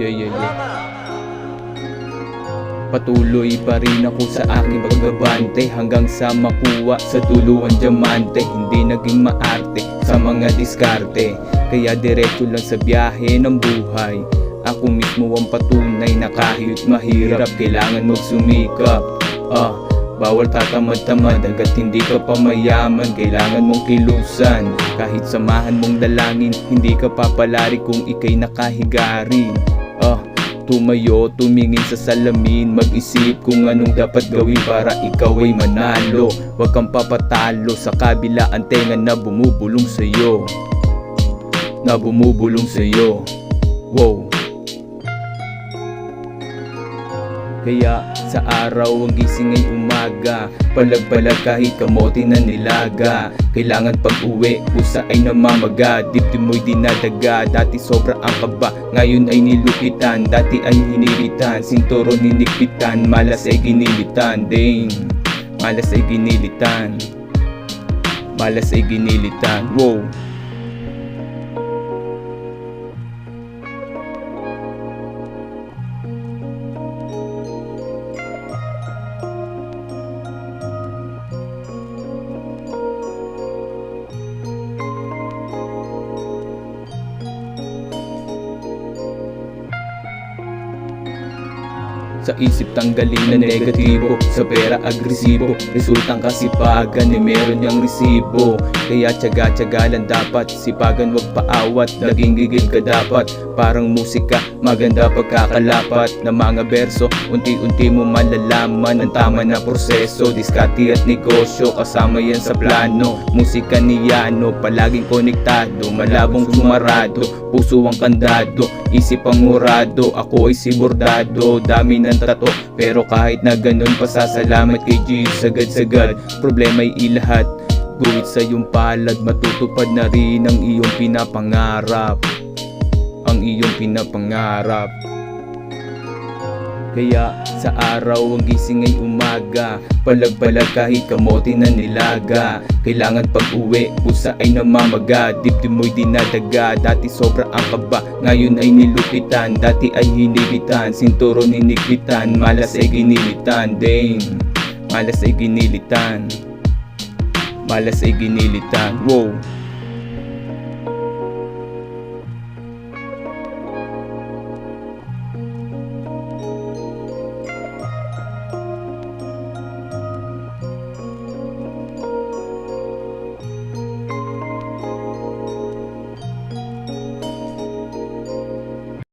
Yeah. Patuloy pa rin ako sa aking pagbabante hanggang sa makuha sa tuluan diamante. Hindi naging maarte sa mga diskarte, kaya diretso lang sa biyahe ng buhay. Ako mismo ang patunay na kahit mahirap, kailangan magsumikap. Bawal tatamad-tamad hanggat hindi ka pa mayaman. Kailangan mong kilusan, kahit samahan mong dalangin. Hindi ka papalari kung ika'y nakahiga rin. Tumayo, tumingin sa salamin, mag-isip kung anong dapat gawin para ikaw ay manalo. Huwag kang papatalo sa kabilaan tenga na bumubulong sa'yo. Wow. Kaya sa araw ang gising ay umaga, palag-palag kahit kamote na nilaga. Kailangan pag uwi, pusa ay namamaga, dibdib mo'y dinadaga. Dati sobra ang kaba, ngayon ay nilupitan. Dati ay hinilitan, sinturon ninikpitan. Malas ay ginilitan, malas ay ginilitan, wow. Sa isip tanggalin na negatibo, sa pera agresibo. Resultang kasipagan meron niyang resibo. Kaya tiyaga-tiyaga lang dapat, sipagan wag paawat. Laging gigil ka dapat, parang musika, maganda pagkakalapat na mga berso. Unti-unti mo malalaman ang tama na proseso. Diskarte at negosyo, kasama yan sa plano. Musika ni Yano, palaging konektado. Malabong sumarado, puso ang kandado, isip ang murado. Ako ay si bordado, dami ng tato, pero kahit na ganun pasasalamat kay Jesus sagad-sagad. Problema'y ilahat, guhit sa iyong palad. Matutupad na rin ang iyong pinapangarap, Kaya sa araw ang gising ay umaga, palag-palag kahit kamote na nilaga. Kailangan pag uwi, pusa ay namamaga, dibdib mo'y dinadaga. Dati sobra ang kaba, ngayon ay nilupitan. Dati ay hinilitan, sinturon ninikpitan. Malas ay ginilitan, malas ay ginilitan, wow.